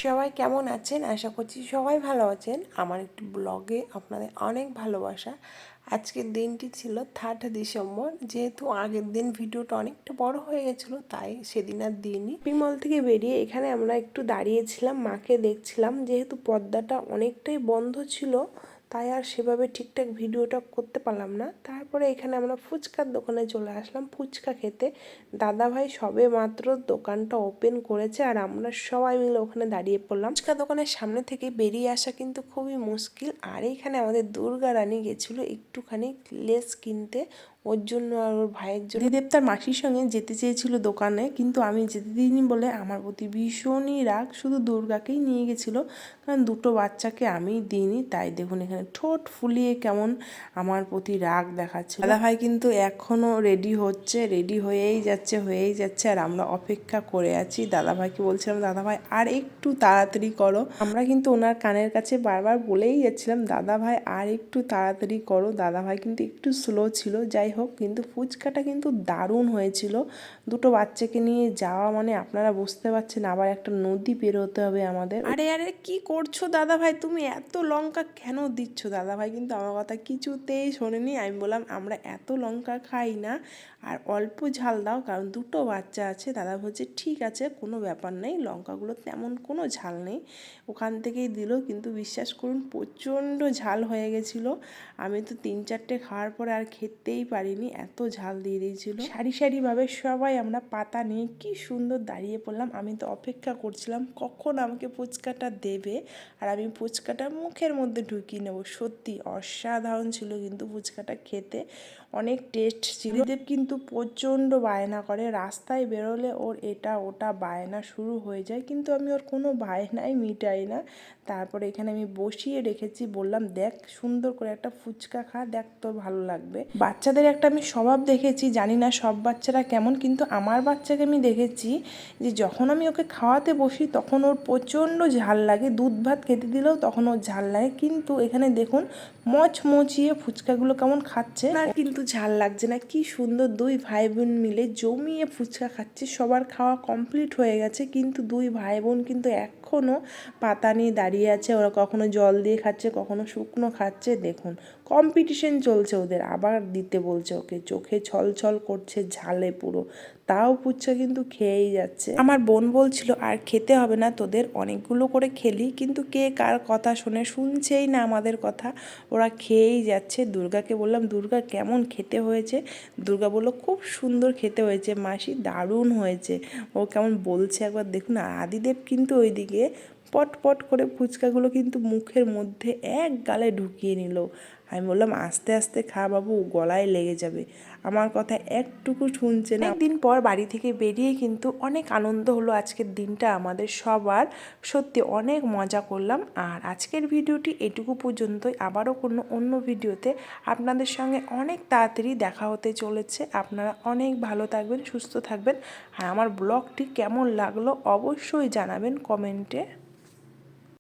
সবাই কেমন আছেন? আশা করছি সবাই ভালো আছেন। আমার একটি ব্লগে আপনাদের অনেক ভালোবাসা। আজকের দিনটি ছিল 3rd ডিসেম্বর। যেহেতু আগের দিন ভিডিওটা অনেকটা বড় হয়ে গেছিলো, তাই সেদিন আর দিইনি। বিমল থেকে বেরিয়ে এখানে আমরা একটু দাঁড়িয়েছিলাম, মাকে দেখছিলাম। যেহেতু পর্দাটা অনেকটাই বন্ধ ছিল, তাই আর সেভাবে ঠিকঠাক ভিডিওটা করতে পারলাম না। তারপরে এখানে আমরা ফুচকার দোকানে চলে আসলাম ফুচকা খেতে। দাদাভাই সবে মাত্র দোকানটা ওপেন করেছে আর আমরা সবাই মিলে ওখানে দাঁড়িয়ে পড়লাম। ফুচকা দোকানের সামনে থেকে বেরিয়ে আসা কিন্তু খুবই মুশকিল। আর এইখানে আমাদের দুর্গা রানী গেছিলো একটুখানি লেস কিনতে, ওর জন্য আর ওর ভাইয়ের জন্য। দিদিদেব তার মাসির সঙ্গে যেতে চেয়েছিল দোকানে, কিন্তু আমি যেতে দিইনি বলে আমার প্রতি ভীষণই রাগ। শুধু দুর্গাকেই নিয়ে গেছিলো, কারণ দুটো বাচ্চাকে আমি দিইনি। তাই দেখুন এখানে ঠোঁট ফুলিয়ে কেমন আমার প্রতি রাগ দেখাচ্ছে। দাদাভাই কিন্তু এখনও রেডি হচ্ছে, রেডি হয়েই যাচ্ছে আর আমরা অপেক্ষা করে আছি। দাদাভাইকে বলছিলাম, দাদাভাই আর একটু তাড়াতাড়ি করো। আমরা কিন্তু ওনার কানের কাছে বারবার বলেই যাচ্ছিলাম, দাদাভাই আর একটু তাড়াতাড়ি করো। দাদাভাই কিন্তু একটু স্লো ছিল। যাই হোক, কিন্তু ফুচকাটা কিন্তু দারুণ হয়েছিল। দুটো বাচ্চাকে নিয়ে যাওয়া মানে আপনারা বুঝতে পারছেন, আবার একটা নদী পেরোতে হবে আমাদের। আরে আরে কি করছো দাদাভাই, তুমি এত লঙ্কা কেন দিচ্ছ? দাদাভাই কিন্তু আমার কথা কিছুতেই শোনেনি। আমি বললাম, আমরা এত লঙ্কা খাই না, আর অল্প ঝাল দাও, কারণ দুটো বাচ্চা আছে। দাদা বলছে ঠিক আছে, কোনো ব্যাপার নেই, লঙ্কাগুলো তেমন কোনো ঝাল নেই। ওখান থেকেই দিল, কিন্তু বিশ্বাস করুন প্রচণ্ড ঝাল হয়ে গেছিলো। আমি তো 3-4টে খাওয়ার পরে আর খেতেই পারিনি, এত ঝাল দিয়ে দিয়েছিল। সারি সারিভাবে সবাই আমরা পাতা নিয়ে কি সুন্দর দাঁড়িয়ে পড়লাম। আমি তো অপেক্ষা করছিলাম কখন আমাকে ফুচকাটা দেবে আর আমি ফুচকাটা মুখের মধ্যে ঢুকিয়ে নেব। সত্যি অসাধারণ ছিল কিন্তু ফুচকাটা খেতে, অনেক টেস্ট ছিল। দিদিদেব কিন্তু প্রচণ্ড বায়না করে, রাস্তায় বেরোলে ওর এটা ওটা বায়না শুরু হয়ে যায়, কিন্তু আমি ওর কোনো বায়নাই মিটাই না। তারপরে এখানে আমি বসিয়ে রেখেছি, বললাম দেখ সুন্দর করে একটা ফুচকা খা, দেখ তোর ভালো লাগবে। বাচ্চাদের একটা আমি স্বভাব দেখেছি, জানি না সব বাচ্চারা কেমন, কিন্তু আমার বাচ্চাকে আমি দেখেছি যে যখন আমি ওকে খাওয়াতে বসি তখন ওর প্রচণ্ড ঝাল লাগে। দুধ ভাত খেতে দিলেও তখন ওর ঝাল লাগে, কিন্তু এখানে দেখুন মচমচিয়ে ফুচকাগুলো কেমন খাচ্ছে, আর কিন্তু ঝাল লাগছে না। কি সুন্দর দুই ভাই বোন মিলে জমিয়ে ফুচকা খাচ্ছে। সবার খাওয়া কমপ্লিট হয়ে গেছে, কিন্তু দুই ভাই বোন কিন্তু এখনও পাতা নিয়ে দাঁড়িয়ে আছে। ওরা কখনো জল দিয়ে খাচ্ছে, কখনো শুকনো খাচ্ছে। দেখুন কম্পিটিশন চলছে ওদের, আবার দিতে বলছে ওকে। চোখে ছলছল করছে ঝালে পুরো, তাও ফুচকা কিন্তু খেয়েই যাচ্ছে। আমার বোন বলছিল আর খেতে হবে না তোদের, অনেকগুলো করে খেলি, কিন্তু কে কার কথা শুনছেই না আমাদের কথা, ওরা খেয়েই যাচ্ছে। দুর্গাকে বললাম, দুর্গা কেমন খেতে হয়েছে? দুর্গা বললো খুব সুন্দর খেতে হয়েছে মাসি, দারুণ হয়েছে। ও কেমন বলছে একবার দেখুন। আদিদেব কিন্তু ওইদিকে পট পট করে ফুচকাগুলো কিন্তু মুখের মধ্যে এক গালে ঢুকিয়ে নিল। আমি বললাম আস্তে আস্তে খা বাবু, গলায় লেগে যাবে। আমার কথা একটুকু শুনছে না। একদিন পর বাড়ি থেকে বেরিয়ে কিন্তু অনেক আনন্দ হলো আজকের দিনটা আমাদের সবার। সত্যি অনেক মজা করলাম। আর আজকের ভিডিওটি এটুকু পর্যন্তই। আবারও কোনো অন্য ভিডিওতে আপনাদের সঙ্গে অনেক তাড়াতাড়ি দেখা হতে চলেছে। আপনারা অনেক ভালো থাকবেন, সুস্থ থাকবেন। আর আমার ব্লগটি কেমন লাগলো অবশ্যই জানাবেন কমেন্টে।